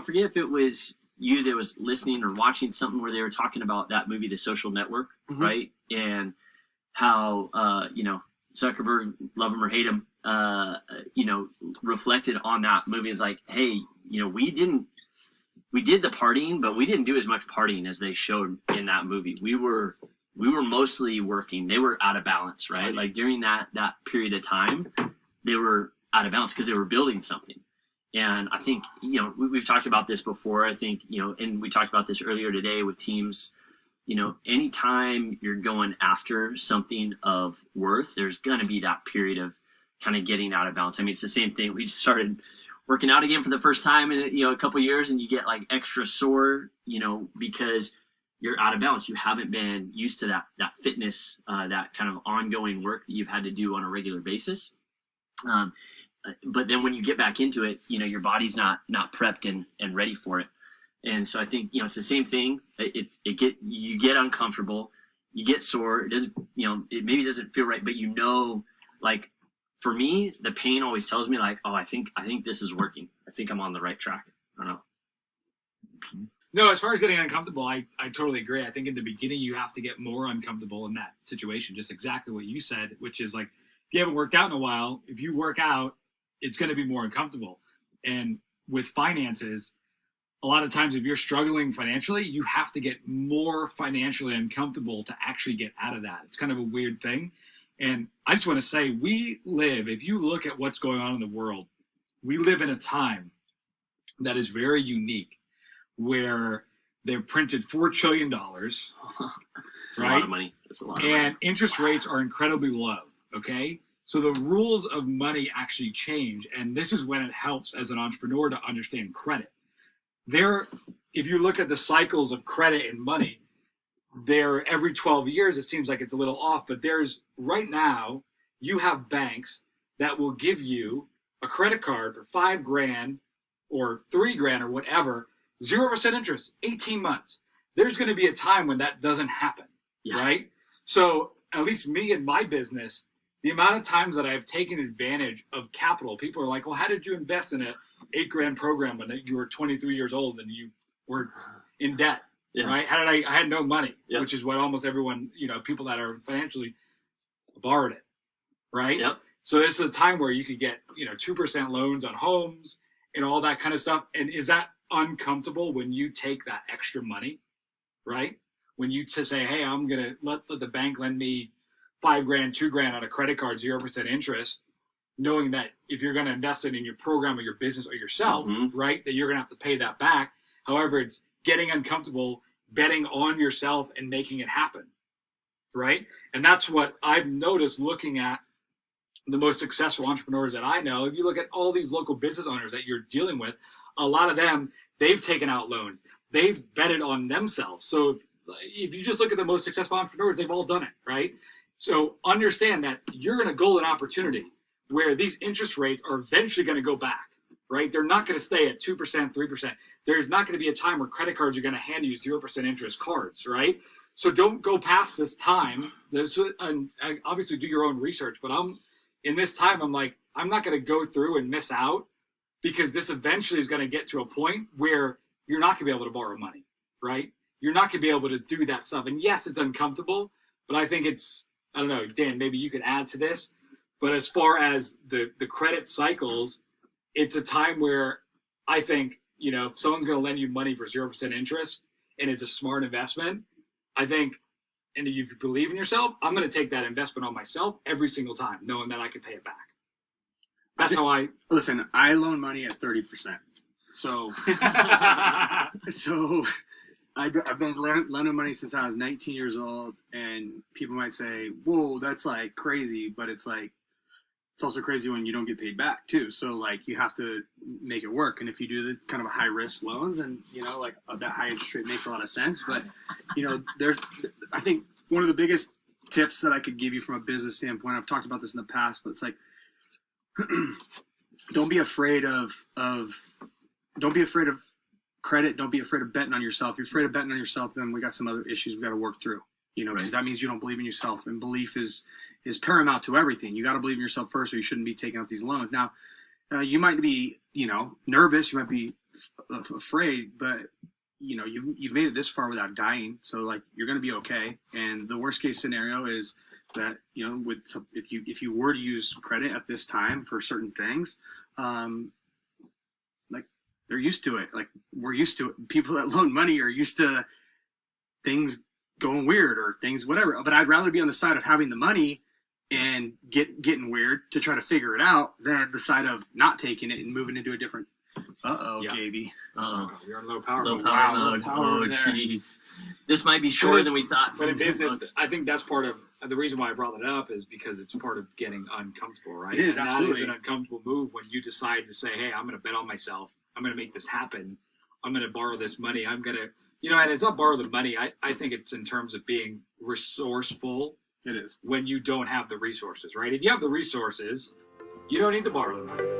forget if it was you that was listening or watching something where they were talking about that movie, The Social Network, right? And how, Zuckerberg, love him or hate him, reflected on that movie is like, hey, we did the partying, but we didn't do as much partying as they showed in that movie. We were mostly working. They were out of balance, right? Like during that period of time, they were out of balance because they were building something. And I think, we've talked about this before. I think, and we talked about this earlier today with teams, anytime you're going after something of worth, there's going to be that period of kind of getting out of balance. I mean, it's the same thing. We just started working out again for the first time in, a couple of years, and you get like extra sore, because you're out of balance. You haven't been used to that fitness, that kind of ongoing work that you've had to do on a regular basis. But then when you get back into it, your body's not prepped and ready for it. And so I think, it's the same thing. You get uncomfortable, you get sore. It doesn't, it maybe doesn't feel right, but like for me, the pain always tells me like, oh, I think this is working. I think I'm on the right track. I don't know. No, as far as getting uncomfortable, I totally agree. I think in the beginning, you have to get more uncomfortable in that situation. Just exactly what you said, which is like, if you haven't worked out in a while, if you work out, it's going to be more uncomfortable. And with finances, a lot of times if you're struggling financially, you have to get more financially uncomfortable to actually get out of that. It's kind of a weird thing. And I just want to say, if you look at what's going on in the world, we live in a time that is very unique where they've printed $4 trillion. It's right? a lot of money. It's a lot of money. And interest rates are incredibly low. Okay. So the rules of money actually change. And this is when it helps as an entrepreneur to understand credit. If you look at the cycles of credit and money, every 12 years, it seems like it's a little off, but right now, you have banks that will give you a credit card for $5,000 or $3,000 or whatever, 0% interest, 18 months. There's going to be a time when that doesn't happen, right? So at least me and my business, the amount of times that I've taken advantage of capital, people are like, well, how did you invest in a $8,000 program when you were 23 years old and you were in debt, right? I had no money, which is what almost everyone, people that are financially borrowed it, right? Yep. So this is a time where you could get, 2% loans on homes and all that kind of stuff. And is that uncomfortable when you take that extra money, right? When you say, hey, I'm going to let the bank lend me $5,000, $2,000 on a credit card, 0% interest, knowing that if you're going to invest it in your program or your business or yourself, right, that you're going to have to pay that back. However, it's getting uncomfortable, betting on yourself and making it happen, right? And that's what I've noticed looking at the most successful entrepreneurs that I know. If you look at all these local business owners that you're dealing with, a lot of them, they've taken out loans. They've betted on themselves. So if you just look at the most successful entrepreneurs, they've all done it, right? So understand that you're in a golden opportunity where these interest rates are eventually going to go back, right? They're not going to stay at 2%, 3%. There's not going to be a time where credit cards are going to hand you 0% interest cards, right? So don't go past this time. And obviously do your own research, but in this time, I'm like, I'm not going to go through and miss out because this eventually is going to get to a point where you're not going to be able to borrow money, right? You're not going to be able to do that stuff. And yes, it's uncomfortable, but I think I don't know, Dan, maybe you could add to this. But as far as the credit cycles, it's a time where I think, if someone's going to lend you money for 0% interest and it's a smart investment, I think, and if you believe in yourself, I'm going to take that investment on myself every single time, knowing that I can pay it back. That's how I... Listen, I loan money at 30%. So, I've been loaning money since I was 19 years old, and people might say, whoa, that's like crazy, but it's like, it's also crazy when you don't get paid back too. So like you have to make it work. And if you do the kind of high risk loans and, that high interest rate makes a lot of sense. But, I think one of the biggest tips that I could give you from a business standpoint, I've talked about this in the past, but it's like, don't be afraid of credit. Don't be afraid of betting on yourself. If you're afraid of betting on yourself, then we got some other issues we got to work through, because that means you don't believe in yourself, and belief is paramount to everything. You got to believe in yourself first, or you shouldn't be taking out these loans. Now, You might be, nervous. You might be afraid, but you've made it this far without dying, so like you're gonna be okay. And the worst case scenario is that if you were to use credit at this time for certain things, like they're used to it. Like we're used to it. People that loan money are used to things going weird or things whatever. But I'd rather be on the side of having the money and getting weird to try to figure it out than the side of not taking it and moving into a different. Yeah. Gabe. You're on low power Low mode. power Wow, mode. low power Oh, there. jeez. This might be shorter than we thought. But in business, I think that's part of the reason why I brought that up is because it's part of getting uncomfortable, right? It is, and absolutely. that is an uncomfortable move when you decide to say, hey, I'm going to bet on myself. I'm going to make this happen. I'm going to borrow this money. I'm going to, and it's not borrow the money. I think it's in terms of being resourceful. It is. When you don't have the resources, right? If you have the resources, you don't need to borrow the money.